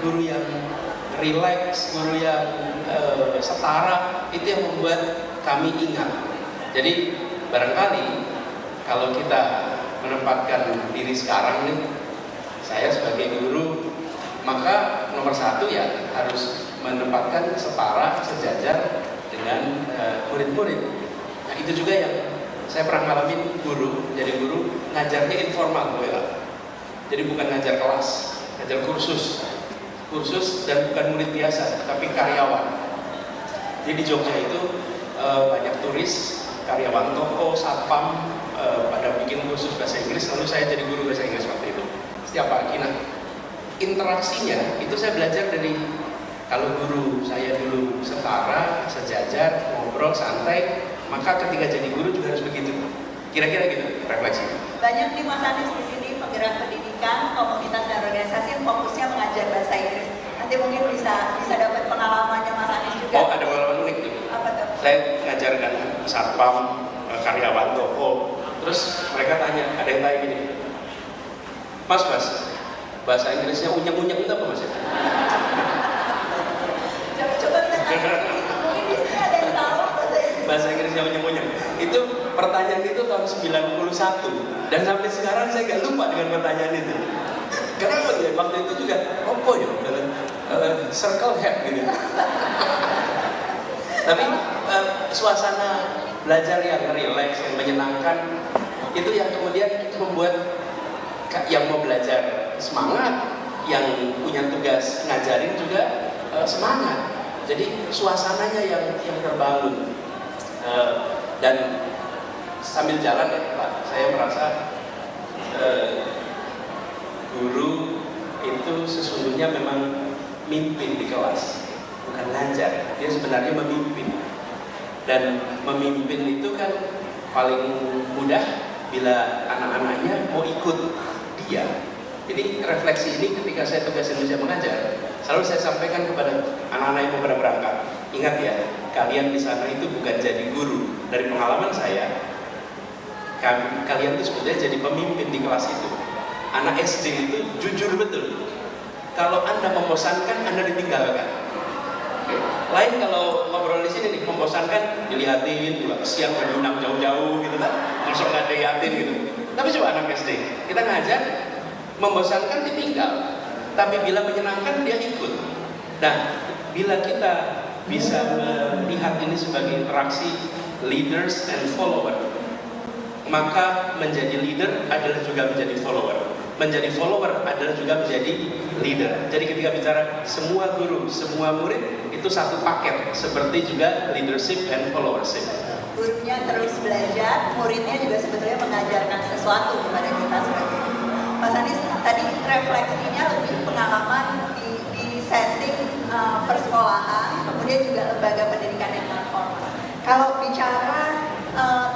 guru yang rileks, guru yang setara, itu yang membuat kami ingat. Jadi barangkali kalau kita menempatkan diri sekarang nih, saya sebagai guru, maka nomor satu ya harus menempatkan setara, sejajar dengan murid-murid. Nah itu juga yang saya pernah ngalamin guru, jadi guru ngajarnya informal, jadi bukan ngajar kelas, ngajar kursus dan bukan murid biasa, tapi karyawan. Jadi di Jogja itu banyak turis, karyawan toko, satpam pada bikin kursus bahasa Inggris, lalu saya jadi guru bahasa Inggris waktu itu setiap pagi. Nah interaksinya itu saya belajar dari, kalau guru saya dulu setara, sejajar, ngobrol santai, maka ketika jadi guru juga harus begitu. Kira-kira gitu refleksi. Banyak nih Mas Anies di sini penggerak pendidikan, komunitas dan organisasi yang fokusnya mengajar bahasa Inggris. Nanti mungkin bisa dapat pengalamannya Mas Anies juga. Oh, ada pengalaman unik tuh. Apa tuh? Saya ngajarkan satpam, karyawan toko, terus mereka tanya, ada yang tanya gini, Mas, bahasa Inggrisnya unyeng-unyeng itu apa Mas? Coba kita tanya. Mungkin di sini ada yang tahu Bahasa Inggrisnya unyeng-unyeng. Itu pertanyaan itu tahun 91 dan sampai sekarang saya nggak lupa dengan pertanyaan itu. Kenapa ya? Waktu itu juga opo ya, circle head gitu. Tapi suasana belajar yang rileks, yang menyenangkan, itu yang kemudian membuat yang mau belajar semangat, yang punya tugas ngajarin juga semangat. Jadi suasananya yang terbangun. Dan sambil jalan ya Pak, saya merasa guru itu sesungguhnya memang mimpin di kelas, bukan ngajar. Dia sebenarnya memimpin. Dan memimpin itu kan paling mudah bila anak-anaknya mau ikut dia. Ini refleksi ini ketika saya tugas Indonesia mengajar, selalu saya sampaikan kepada anak-anak yang mau pada berangkat. Ingat ya, kalian di sana itu bukan jadi guru. Dari pengalaman saya, kalian itu sebetulnya jadi pemimpin di kelas itu. Anak SD itu jujur betul. Kalau Anda membosankan, Anda ditinggalkan. Lain kalau ngobrol di sini nih, membosankan, dilihatin, juga siang berundang jauh-jauh gitu kan, masuk nggak dilihatin gitu. Tapi coba anak SD, kita ngajar, membosankan ditinggal, tapi bila menyenangkan dia ikut. Nah, bila kita bisa melihat ini sebagai interaksi leaders and follower, maka menjadi leader adalah juga menjadi follower. Menjadi follower adalah juga menjadi leader. Jadi ketika bicara semua guru, semua murid itu satu paket, seperti juga leadership and followership. Gurunya terus belajar, muridnya juga sebetulnya mengajarkan sesuatu kepada kita sebagai Mas Anies. Tadi refleksinya lebih pengalaman di setting persekolahan, kemudian juga lembaga pendidikan yang non-formal. Kalau bicara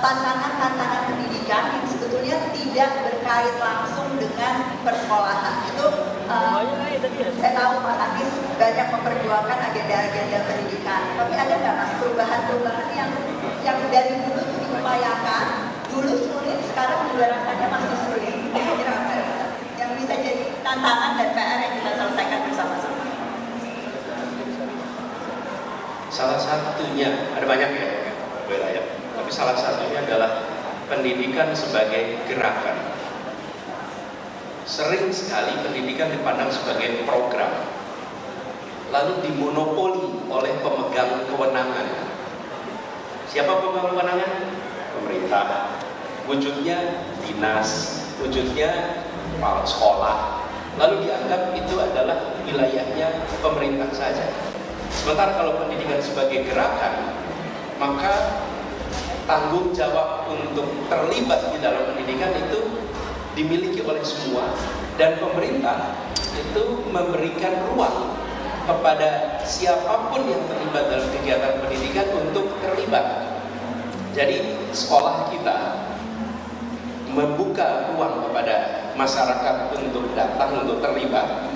tantangan-tantangan pendidikan yang sebetulnya tidak berkait langsung dengan persekolahan, itu saya tahu Mas Anies banyak memperjuangkan agenda-agenda pendidikan. Tapi ada nggak Mas perubahan-perubahan yang dari dulu diupayakan, dulu sulit, sekarang juga rasanya masih sulit? Kira-kira apa yang bisa jadi tantangan dan PR yang kita selesaikan bersama-sama? Salah satunya, ada banyak ya, tapi salah satunya adalah pendidikan sebagai gerakan. Sering sekali pendidikan dipandang sebagai program, lalu dimonopoli oleh pemegang kewenangan. Siapa pemegang kewenangan? Pemerintah. Wujudnya dinas, wujudnya kepala sekolah. Lalu dianggap itu adalah wilayahnya pemerintah saja. Sementara kalau pendidikan sebagai gerakan, maka tanggung jawab untuk terlibat di dalam pendidikan itu dimiliki oleh semua, dan pemerintah itu memberikan ruang kepada siapapun yang terlibat dalam kegiatan pendidikan untuk terlibat. Jadi sekolah kita membuka ruang kepada masyarakat untuk datang, untuk terlibat.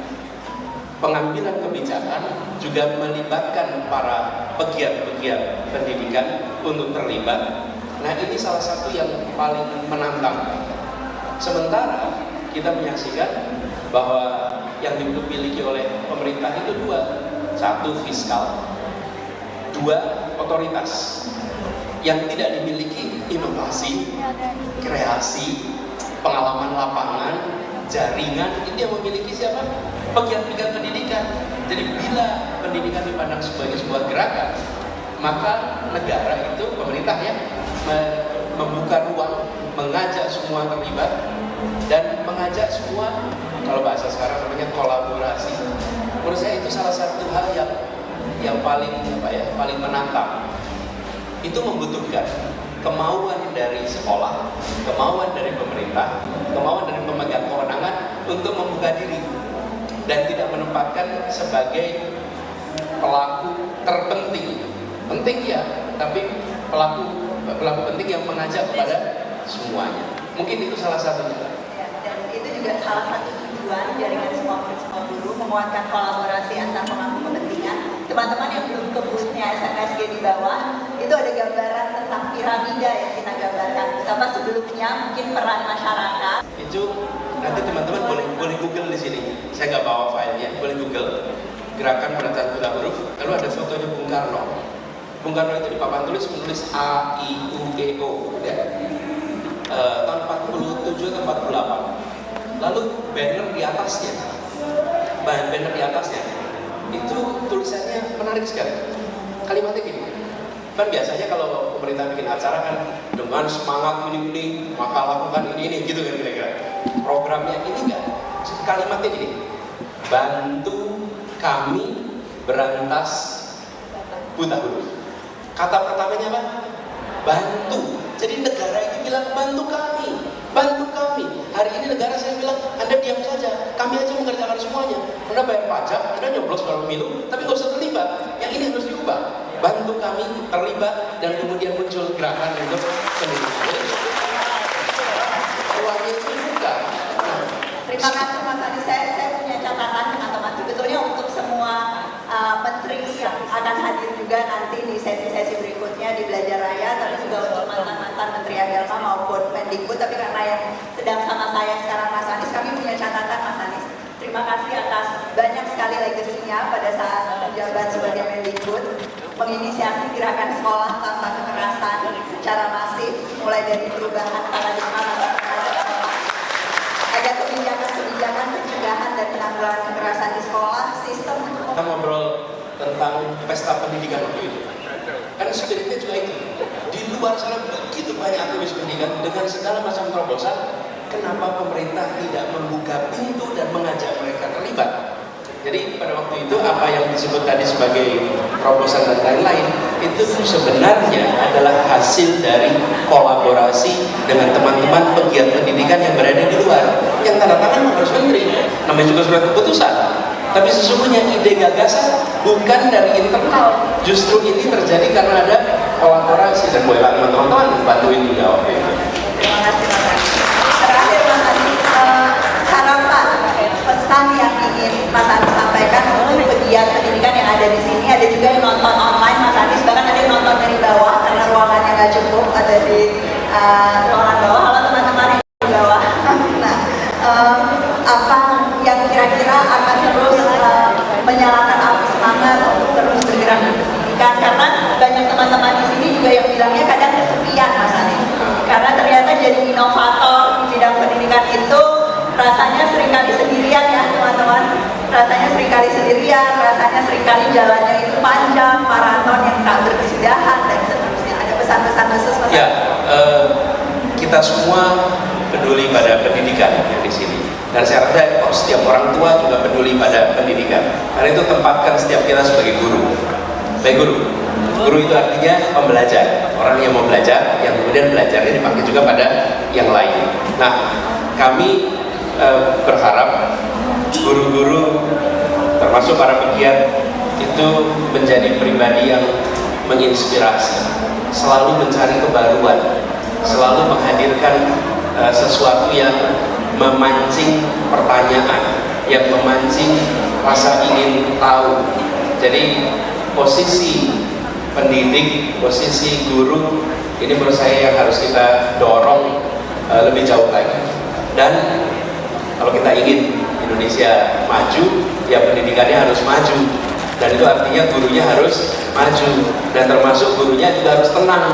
Pengambilan kebijakan juga melibatkan para pegiat-pegiat pendidikan untuk terlibat. Nah, ini salah satu yang paling menantang. Sementara kita menyaksikan bahwa yang dimiliki oleh pemerintah itu dua. Satu, fiskal. Dua, otoritas. Yang tidak dimiliki inovasi, kreasi, pengalaman lapangan, jaringan. Itu yang memiliki siapa? Pegiat-pegiat pendidikan. Jadi bila pendidikan dipandang sebagai sebuah gerakan, maka negara itu, pemerintah ya, membuka ruang, mengajak semua terlibat, dan mengajak semua, kalau bahasa sekarang namanya kolaborasi. Menurut saya itu salah satu hal yang paling paling menantang. Itu membutuhkan kemauan dari sekolah, kemauan dari pemerintah, kemauan dari pemegang kewenangan untuk membuka diri dan tidak menempatkan sebagai pelaku terpenting. Penting ya, tapi pelaku penting yang mengajak kepada semuanya. Mungkin itu salah satunya. Ya, dan itu juga salah satu tujuan jaringan semua guru menguatkan kolaborasi antar pemangku kepentingan. Teman-teman yang belum ke booth-nya SMSG di bawah, itu ada gambaran tentang piramida yang kita gambarkan. Betapa sebelumnya mungkin peran masyarakat. Itu nanti teman-teman boleh Google di sini. Saya nggak bawa filenya, boleh Google gerakan penataan buta huruf. Lalu ada fotonya Bung Karno. Bung Karno itu di papan tulis menulis A I U E O, ya. Tahun 47 atau 48. Lalu banner di atasnya, itu tulisannya menarik sekali. Kalimatnya gini, kan biasanya kalau pemerintah bikin acara kan dengan semangat ini maka lakukan ini gitu kan kira-kira. Programnya ini enggak. Kalimatnya gini, bantu kami berantas buta huruf. Kata pertamanya apa? Bantu. Jadi negara ini bilang bantu kami. Hari ini negara saya bilang, Anda diam saja, kami aja mengerjakan semuanya. Anda bayar pajak, Anda nyoblos kalau pemilu, tapi nggak usah terlibat. Yang ini harus diubah. Bantu kami terlibat dan kemudian muncul gerakan untuk pendidikan. Ruangnya itu buka. Terima kasih Mas Adi. Saya punya catatan teman-teman. Sebetulnya untuk semua menteri yang akan hadir juga nanti di sesi-sesi berikutnya di Belajar Raya, tapi juga untuk mantan-mantan Menteri Agama maupun Mendikbud. Tapi karena yang sedang sama saya sekarang Mas Anies, kami punya catatan Mas Anies. Terima kasih atas banyak sekali legasinya pada saat menjabat sebagai Mendikbud, menginisiasi gerakan sekolah tanpa kekerasan secara masif, mulai dari perubahan paradigma ada kebijakan pencegahan dan penanggulangan kekerasan di sekolah, sistem. Kita ngobrol tentang pesta pendidikan waktu itu. Kan spiritnya juga itu. Di luar sana begitu banyak aktivis pendidikan dengan segala macam terobosan. Kenapa pemerintah tidak membuka pintu dan mengajak mereka terlibat? Jadi pada waktu itu apa yang disebut tadi sebagai terobosan dan lain-lain itu sebenarnya adalah hasil dari kolaborasi dengan teman-teman pegiat pendidikan yang berada di luar. Yang tanda tangan harus menteri, namanya juga surat keputusan. Tapi sesungguhnya ide gagasan bukan dari internal. Justru ini terjadi karena ada kolaborasi dan boleh teman-teman bantuin juga waktu itu. Terima kasih Mas Adi. Terakhir Mas Adi, harapan pesan yang ingin Mas Adi sampaikan untuk pegiat pendidikan yang ada di sini. Ada juga yang nonton online Mas Adi, bahkan ada yang nonton dari bawah karena ruangannya nggak cukup, ada di ruangan bawah. Halo teman-teman yang di bawah. Nah, apa yang kira-kira akan terus menyalakan api semangat untuk terus bergerak di pendidikan? Karena banyak teman-teman di sini juga yang bilangnya kadang kesepian Mas Adi. Karena ternyata jadi inovator di bidang pendidikan itu rasanya seringkali sendirian ya teman-teman. Rasanya seringkali sendirian, rasanya seringkali jalannya itu panjang, maraton yang tak berkesudahan dan seterusnya. Ada pesan-pesan khusus Mas Adi? Ya, kita semua peduli pada pendidikan yang di sini. Dan saya rasa setiap orang tua juga peduli pada pendidikan. Karena itu tempatkan setiap kita sebagai guru. Sebagai guru. Guru itu artinya pembelajar. Orang yang mau belajar, yang kemudian belajarnya dipakai juga pada yang lain. Nah, kami berharap guru-guru termasuk para pegiat itu menjadi pribadi yang menginspirasi, selalu mencari kebaruan, selalu menghadirkan sesuatu yang memancing pertanyaan, yang memancing rasa ingin tahu. Jadi posisi pendidik, posisi guru ini menurut saya yang harus kita dorong lebih jauh lagi. Dan kalau kita ingin Indonesia Indonesia maju, ya pendidikannya harus maju. Dan itu artinya gurunya harus maju. Dan termasuk gurunya juga harus tenang.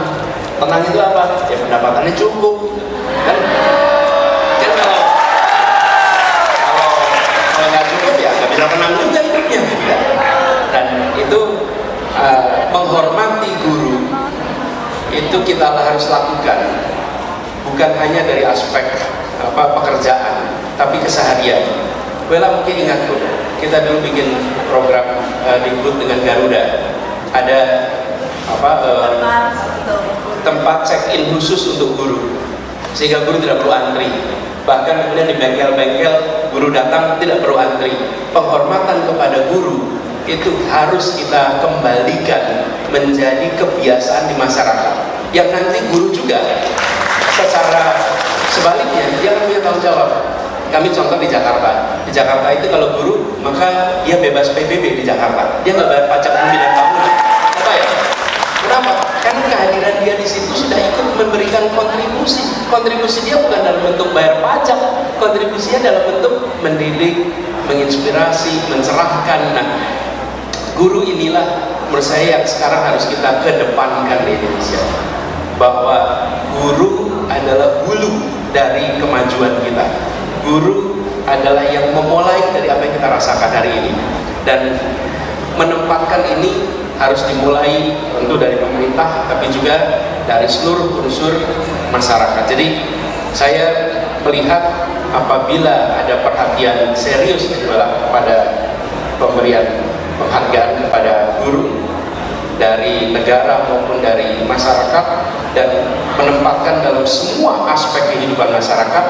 Tenang itu apa? Ya pendapatannya cukup. Kan kalau nggak cukup ya nggak bisa tenang juga hidupnya. Gitu. Dan itu menghormati guru itu kita harus lakukan. Bukan hanya dari aspek pekerjaan, tapi keseharian. Bella mungkin ingat pun, kita dulu bikin program Dikbud dengan Garuda. Ada tempat check-in khusus untuk guru, sehingga guru tidak perlu antri. Bahkan kemudian di bengkel-bengkel guru datang tidak perlu antri. Penghormatan kepada guru itu harus kita kembalikan menjadi kebiasaan di masyarakat. Yang nanti guru juga secara sebaliknya dia akan punya tanggung jawab. Kami contoh di Jakarta. Di Jakarta itu kalau guru maka dia bebas PBB di Jakarta. Dia nggak bayar pajak 9 tahun. Apa ya? Kenapa? Karena kehadiran dia di situ sudah ikut memberikan kontribusi. Kontribusi dia bukan dalam bentuk bayar pajak, kontribusinya dalam bentuk mendidik, menginspirasi, mencerahkan. Nah, guru inilah menurut saya yang sekarang harus kita kedepankan di Indonesia. Bahwa guru adalah hulu dari kemajuan kita. Guru adalah yang memulai dari apa yang kita rasakan hari ini. Dan menempatkan ini harus dimulai tentu dari pemerintah, tapi juga dari seluruh unsur masyarakat. Jadi saya melihat apabila ada perhatian serius pada pemberian penghargaan kepada guru dari negara maupun dari masyarakat dan menempatkan dalam semua aspek kehidupan masyarakat,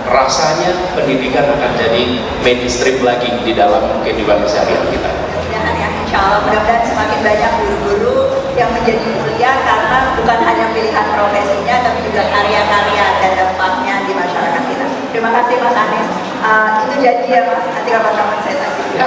rasanya pendidikan akan jadi mainstream lagi di dalam kehidupan sehari-hari kita. Mudah-mudahan ya, insya Allah mudah-mudahan semakin banyak guru-guru yang menjadi mulia karena bukan hanya pilihan profesinya, tapi juga karya-karya dan dampaknya di masyarakat kita. Terima kasih Mas Anies. Itu janji ya Mas, nanti kapan-kapan saya tanya.